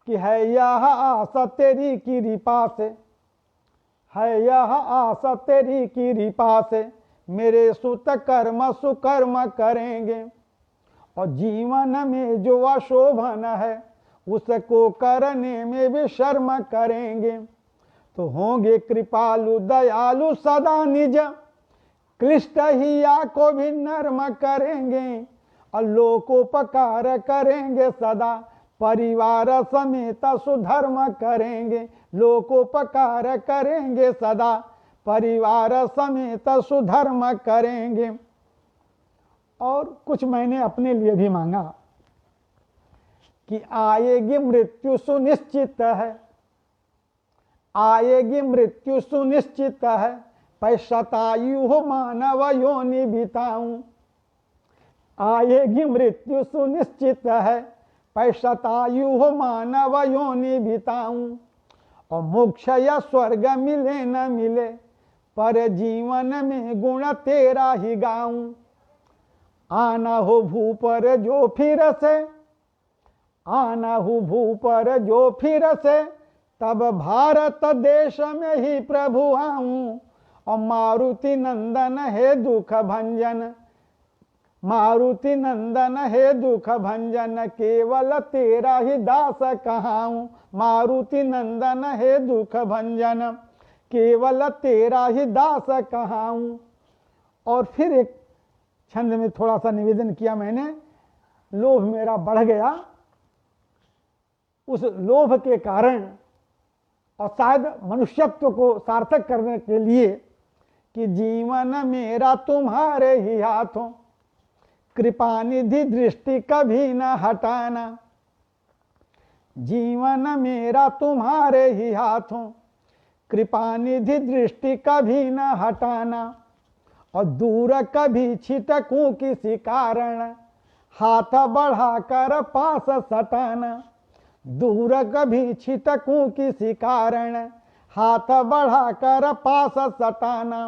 कि है यह आस तेरी कृपा से, है यह आस तेरी कृपा से, मेरे सुत कर्म सुकर्म करेंगे। और जीवन में जो अशोभन है, उसको करने में भी शर्म करेंगे। तो होंगे कृपालु दयालु सदा, निज क्लिष्ट हिया को भी नर्म करेंगे। और लोकोपकार करेंगे सदा, परिवार समेत सुधर्म करेंगे। लोकोपकार करेंगे सदा, परिवार समेत सुधर्म करेंगे। और कुछ मैंने अपने लिए भी मांगा कि आएगी मृत्यु सुनिश्चित है, आएगी मृत्यु सुनिश्चित है, पैशतायु हो मानव योनि बिताऊं। आएगी मृत्यु सुनिश्चित है, पैशतायु हो मानव योनि बिताऊं। और मोक्ष या स्वर्ग मिले न मिले, पर जीवन में गुण तेरा ही गाऊं। आना हो भू पर जो फिर से, आना हो भू पर जो फिर से, तब भारत देश में ही प्रभु आऊं। और मारुति नंदन हे दुख भंजन, मारुति नंदन हे दुख भंजन, केवल तेरा ही दास कहाऊं। मारुति नंदन हे दुख भंजन, केवल तेरा ही दास कहाऊं। और फिर एक छंद में थोड़ा सा निवेदन किया मैंने, लोभ मेरा बढ़ गया, उस लोभ के कारण और शायद मनुष्यत्व को सार्थक करने के लिए कि जीवन मेरा तुम्हारे ही हाथों, कृपा निधि दृष्टि कभी न हटाना। जीवन मेरा तुम्हारे ही हाथों, कृपा निधि दृष्टि कभी न हटाना। और दूर कभी छिटकूं किसी कारण, हाथ बढ़ाकर पास सटाना। दूर कभी छिटकूं किसी कारण, हाथ बढ़ाकर पास सटाना।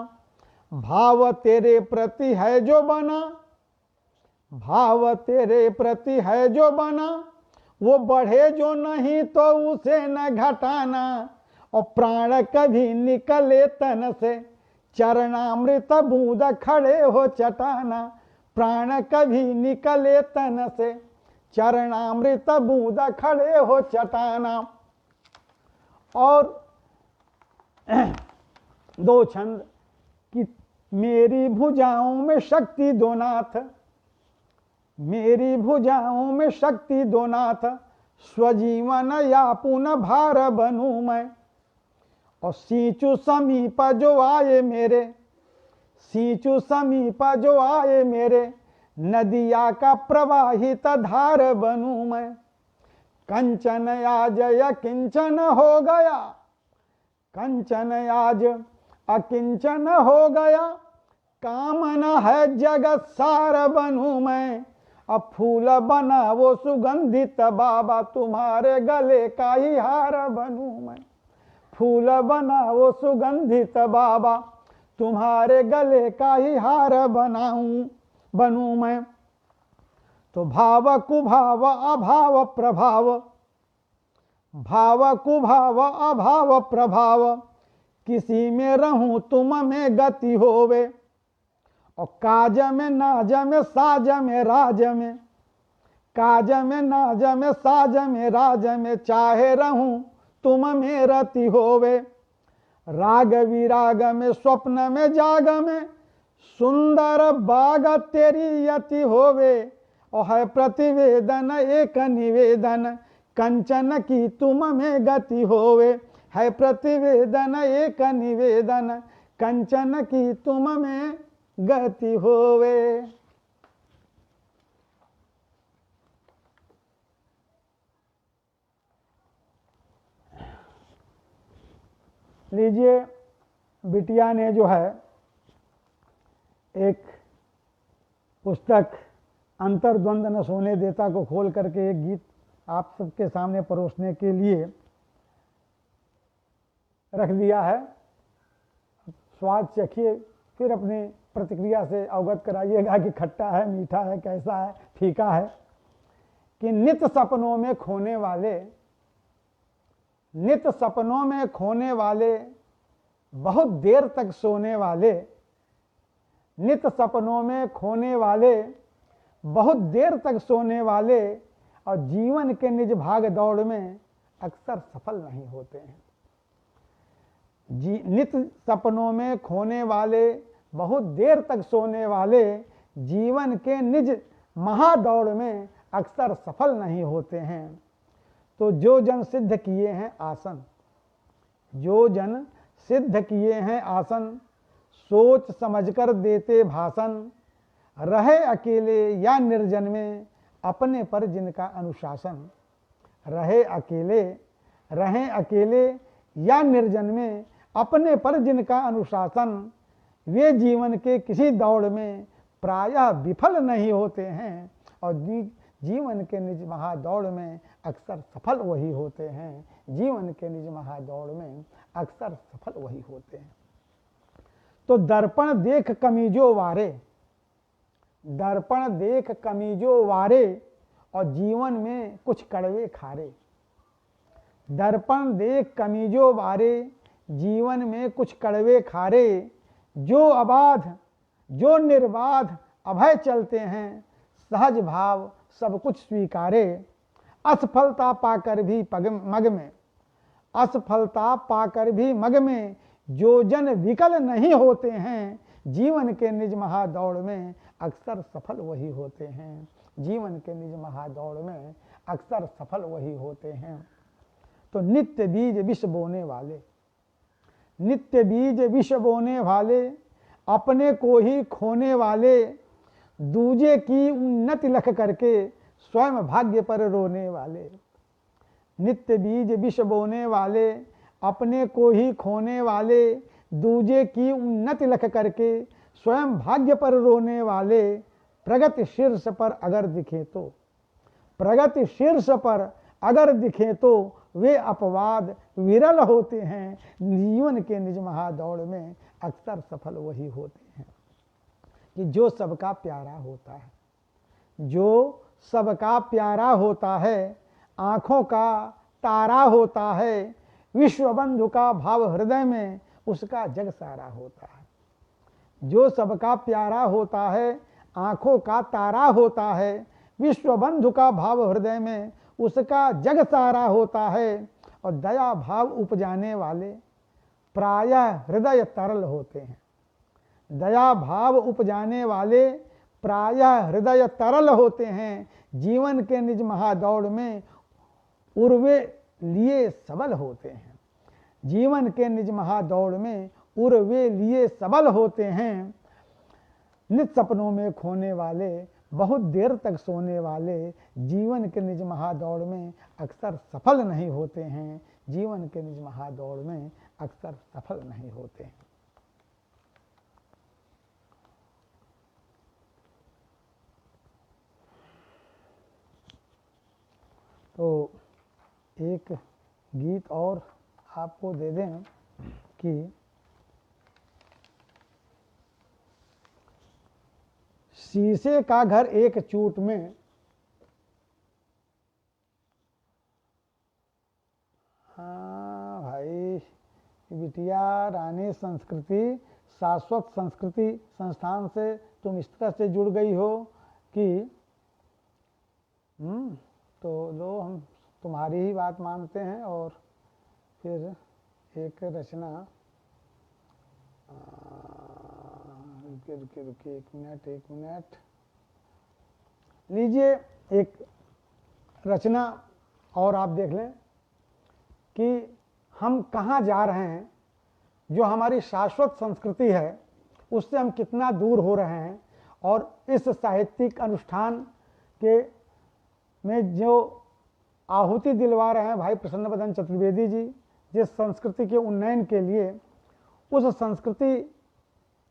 भाव तेरे प्रति है जो बना, भाव तेरे प्रति है जो बना, वो बढ़े जो नहीं तो उसे न घटाना। और प्राण कभी निकले तन से, चरणामृत बूंद खड़े हो चटाना। प्राण कभी निकले तन से, चरणामृत बूंद खड़े हो चटाना। और दो छंद कि मेरी भुजाओं में शक्ति दो नाथ, मेरी भुजाओं में शक्ति दो नाथ, स्वजीवन या पुनः भार बनूं मैं। और सींचू समीप जो आए मेरे, सींचू समीप जो आए मेरे, नदिया का प्रवाहित धार बनूं मैं। कंचन आज अकिंचन हो गया, कंचन आज अकिंचन हो गया, कामना है जगत सार बनूं मैं। अब फूल बना वो सुगंधित बाबा, तुम्हारे गले का ही हार बनूं मैं। फूल बना वो सुगंधित बाबा, तुम्हारे गले का ही हार बनूं मैं। तो भाव कुभाव अभाव प्रभाव, भाव कुभाव अभाव प्रभाव, किसी में रहूं तुम में गति होवे, और काज में नाज में साज में राज में, काज में नाज में साज में राज में, चाहे रहूं तुम में रति होवे। राग विराग में स्वप्न में जाग में, सुंदर बाग तेरी यति होवे। और है प्रतिवेदन एक निवेदन, कंचन की तुम में गति होवे। है प्रतिवेदन एक निवेदन, कंचन की तुम में गति होवे। लीजिए, बिटिया ने जो है एक पुस्तक अंतर्द्वंद न सोने देता को खोल करके एक गीत आप सबके सामने परोसने के लिए रख दिया है। स्वाद चखिए, फिर अपनी प्रतिक्रिया से अवगत कराइएगा कि खट्टा है, मीठा है, कैसा है, फीका है। कि नित सपनों में खोने वाले, नित सपनों में खोने वाले, बहुत देर तक सोने वाले, नित सपनों में खोने वाले, बहुत देर तक सोने वाले, और जीवन के निज भाग दौड़ में अक्सर सफल नहीं होते हैं। नित सपनों में खोने वाले, बहुत देर तक सोने वाले, जीवन के निज महादौड़ में अक्सर सफल नहीं होते हैं। तो जो जन सिद्ध किए हैं आसन, जो जन सिद्ध किए हैं आसन, सोच समझकर देते भाषण, रहे अकेले या निर्जन में अपने पर जिनका अनुशासन। रहे अकेले या निर्जन में अपने पर जिनका अनुशासन, वे जीवन के किसी दौड़ में प्रायः विफल नहीं होते हैं। और जीवन के निज महादौड़ में अक्सर सफल वही होते हैं। जीवन के निज महादौड़ में अक्सर सफल वही होते हैं। तो दर्पण देख कमीजो वारे, दर्पण देख कमीजो वारे, और जीवन में कुछ कड़वे खारे। दर्पण देख कमीजो वारे, जीवन में कुछ कड़वे खारे, जो अबाध जो निर्बाध अभय चलते हैं, सहज भाव सब कुछ स्वीकारे। असफलता पाकर भी मग में, असफलता पाकर भी मग में, जो जन विकल नहीं होते हैं, जीवन के निज महादौड़ में अक्सर सफल वही होते हैं। जीवन के निज महादौड़ में अक्सर सफल वही होते हैं। तो नित्य बीज विष बोने वाले, नित्य बीज विष बोने वाले, अपने को ही खोने वाले, दूजे की उन्नति लख करके स्वयं भाग्य पर रोने वाले। नित्य बीज विष बोने वाले, अपने को ही खोने वाले, दूजे की उन्नति लख करके स्वयं भाग्य पर रोने वाले। प्रगति शीर्ष पर अगर दिखे तो, प्रगति शीर्ष पर अगर दिखे तो, वे अपवाद विरल होते हैं। जीवन के निज महादौड़ में अक्सर सफल वही होते हैं। कि जो सबका प्यारा होता है, जो सबका प्यारा होता है, आँखों का तारा होता है, विश्व बंधु का भाव हृदय में, उसका जग सारा होता है। जो सबका प्यारा होता है, आँखों का तारा होता है, विश्व बंधु का भाव हृदय में, उसका जग सारा होता है। और दया भाव उपजाने वाले प्रायः हृदय तरल होते हैं। दया भाव उपजाने वाले प्रायः हृदय तरल होते हैं। जीवन के निज महादौड़ में उर्वे लिए सबल होते हैं। जीवन के निज महादौड़ में उर्वे लिए सबल होते हैं। नित सपनों में खोने वाले, बहुत देर तक सोने वाले, जीवन के निज महादौड़ में अक्सर सफल नहीं होते हैं। जीवन के निज महादौड़ में अक्सर सफल नहीं होते हैं। तो एक गीत और आपको दे दें कि शीशे का घर एक चूट में, हाँ भाई बिटिया भैया रानी संस्कृति शाश्वत संस्कृति संस्थान से तुम इस तरह से जुड़ गई हो कि तो लो हम तुम्हारी ही बात मानते हैं। और फिर एक रचना, रुकिए एक मिनट लीजिए, एक रचना और आप देख लें कि हम कहाँ जा रहे हैं। जो हमारी शाश्वत संस्कृति है उससे हम कितना दूर हो रहे हैं, और इस साहित्यिक अनुष्ठान के में जो आहुति दिलवा रहे हैं भाई प्रसन्न वदन चतुर्वेदी जी, जिस संस्कृति के उन्नयन के लिए, उस संस्कृति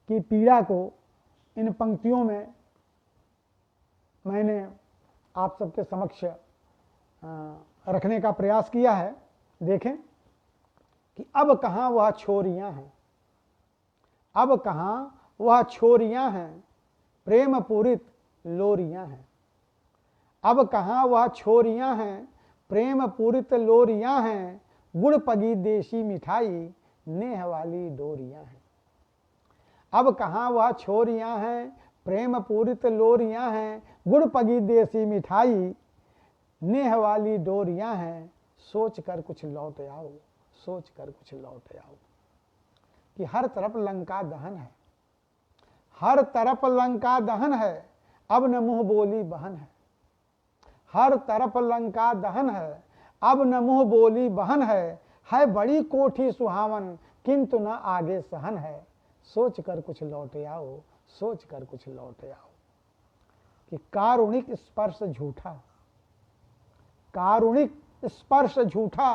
की पीड़ा को इन पंक्तियों में मैंने आप सबके समक्ष रखने का प्रयास किया है। देखें कि अब कहाँ वह छोरियां हैं, अब कहाँ वह छोरियां हैं, प्रेम पूरित लोरियां हैं। अब कहाँ वह छोरियां हैं, प्रेम पूरित लोरियां हैं, गुड़ पगी देशी मिठाई नेह वाली डोरियां हैं। अब कहाँ वह छोरियां हैं, प्रेम पूरित लोरियां हैं, गुड़ पगी देसी मिठाई नेह वाली डोरियां हैं। सोच कर कुछ लौट आओ, सोच कर कुछ लौट आओ। कि हर तरफ लंका दहन है, हर तरफ लंका दहन है, अब न मुंह बोली बहन है। हर तरफ लंका दहन है, अब न मुंह बोली बहन है बड़ी कोठी सुहावन किंतु न आगे सहन है। सोच कर कुछ लौट आओ, सोच कर कुछ लौट आओ। कि कारुणिक स्पर्श झूठा, कारुणिक स्पर्श झूठा,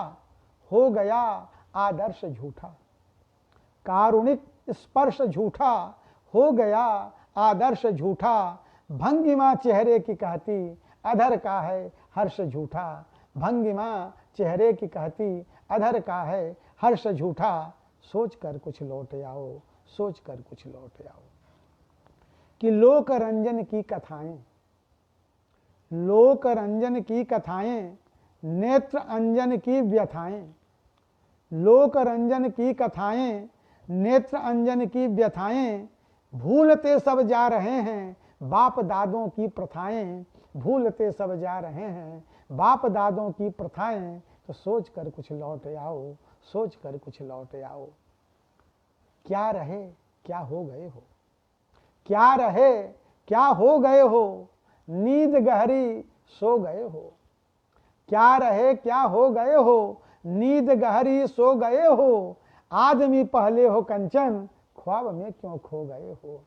हो गया आदर्श झूठा। कारुणिक स्पर्श झूठा, हो गया आदर्श झूठा। भंगिमा चेहरे की कहती, अधर का है हर्ष झूठा। भंगिमा चेहरे की कहती, अधर का है हर्ष झूठा। सोच कर कुछ लौट आओ, सोच कर कुछ लौट आओ। कि लोक रंजन की कथाएं, लोक रंजन की कथाएं, नेत्र अंजन की व्यथाएं। लोक रंजन की कथाएं, नेत्र अंजन की व्यथाएं, भूलते सब जा रहे हैं बाप दादों की प्रथाएं। भूलते सब जा रहे हैं बाप दादों की प्रथाएं। तो सोच कर कुछ लौट आओ, सोच कर कुछ लौट आओ। क्या रहे क्या हो गए हो, क्या रहे क्या हो गए हो, नींद गहरी सो गए हो। क्या रहे क्या हो गए हो, नींद गहरी सो गए हो। आदमी पहले हो कंचन, ख्वाब में क्यों खो गए हो।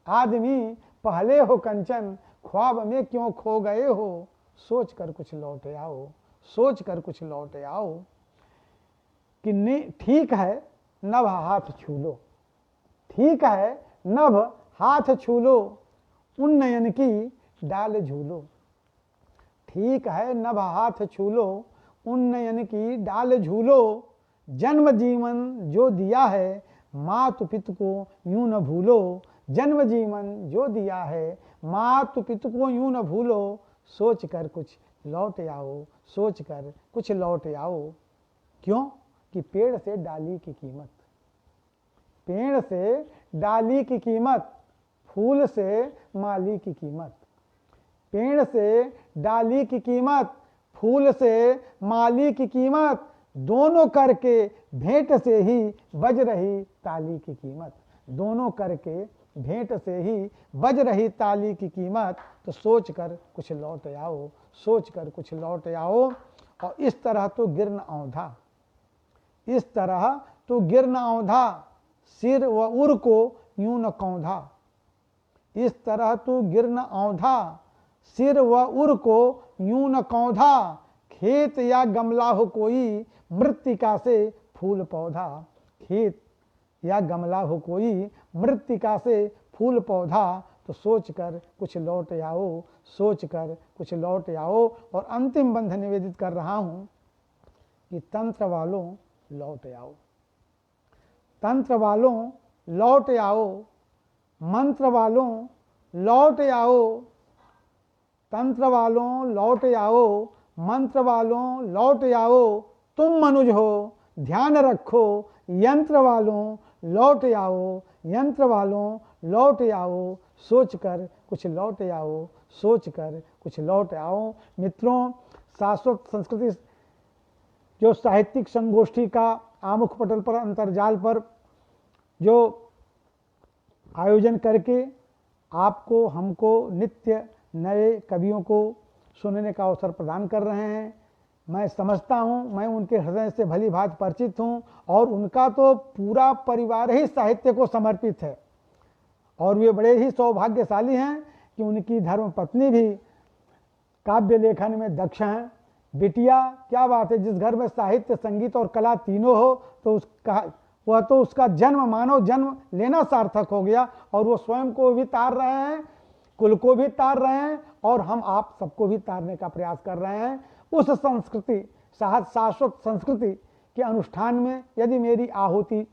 आदमी पहले हो कंचन, ख्वाब में क्यों खो गए हो। सोच कर कुछ लौट आओ, सोच कर कुछ लौट आओ। कि ठीक है नभ हाथ छू लो, ठीक है नभ हाथ छू लो, उन्नयन की डाल झूलो। ठीक है नभ हाथ छू लो, उन्नयन की डाल झूलो। जन्म जीवन जो दिया है, मातु पितु को यूं न भूलो। जन्म जीवन जो दिया है, मातु पितु को यूं न भूलो। सोच कर कुछ लौट आओ, सोच कर कुछ लौट आओ। क्यों? कि पेड़ से डाली की कीमत, पेड़ से डाली की कीमत, फूल से माली की कीमत। पेड़ से डाली की कीमत, फूल से माली की कीमत, दोनों करके भेंट से ही बज रही ताली की कीमत। दोनों करके भेंट से ही बज रही ताली की कीमत। तो सोच कर कुछ लौट आओ, सोच कर कुछ लौट आओ। और इस तरह तो गिर न औंधा, इस तरह तो गिर न औंधा, सिर व उर को यूं न कौंधा। इस तरह तो गिर न औंधा, सिर व उर को यूं न कौंधा। खेत या गमला हो कोई, मृत्तिका से फूल पौधा। खेत या गमला हो कोई, मृत्तिका से फूल पौधा। तो सोच कर कुछ लौट आओ, सोच कर कुछ लौट आओ। और अंतिम बंध निवेदित कर रहा हूं कि तंत्र वालों लौट आओ, तंत्र वालों लौट आओ, मंत्र वालों लौट आओ। तंत्र वालों लौट आओ, मंत्र वालों लौट आओ। तुम मनुज हो ध्यान रखो, यंत्र वालों लौट आओ, यंत्र वालों लौट आओ, सोचकर कुछ लौट आओ, सोचकर कुछ लौट आओ। मित्रों, शाश्वत संस्कृति जो साहित्यिक संगोष्ठी का आमुख पटल पर, अंतर्जाल पर जो आयोजन करके आपको हमको नित्य नए कवियों को सुनने का अवसर प्रदान कर रहे हैं, मैं समझता हूं, मैं उनके हृदय से भली भांति परिचित हूं और उनका तो पूरा परिवार ही साहित्य को समर्पित है और वे बड़े ही सौभाग्यशाली हैं कि उनकी धर्म पत्नी भी काव्य लेखन में दक्ष हैं। बिटिया, क्या बात है, जिस घर में साहित्य, संगीत और कला तीनों हो तो उसका जन्म, मानव जन्म लेना सार्थक हो गया और वो स्वयं को भी तार रहे हैं, कुल को भी तार रहे हैं और हम आप सबको भी तारने का प्रयास कर रहे हैं। उस संस्कृति, शाश्वत संस्कृति के अनुष्ठान में यदि मेरी आहुति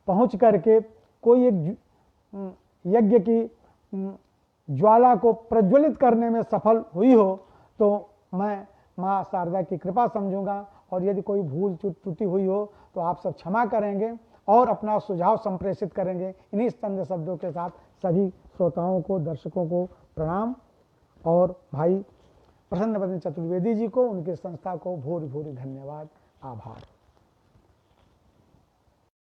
पहुंच करके कोई एक यज्ञ की ज्वाला को प्रज्वलित करने में सफल हुई हो तो मैं माँ शारदा की कृपा समझूंगा और यदि कोई भूल चूक त्रुटि हुई हो तो आप सब क्षमा करेंगे और अपना सुझाव संप्रेषित करेंगे। इन्हीं स्तंभ शब्दों के साथ सभी श्रोताओं को, दर्शकों को प्रणाम और भाई प्रसन्न वदन चतुर्वेदी जी को, उनकी संस्था को भूरि भूरि धन्यवाद, आभार।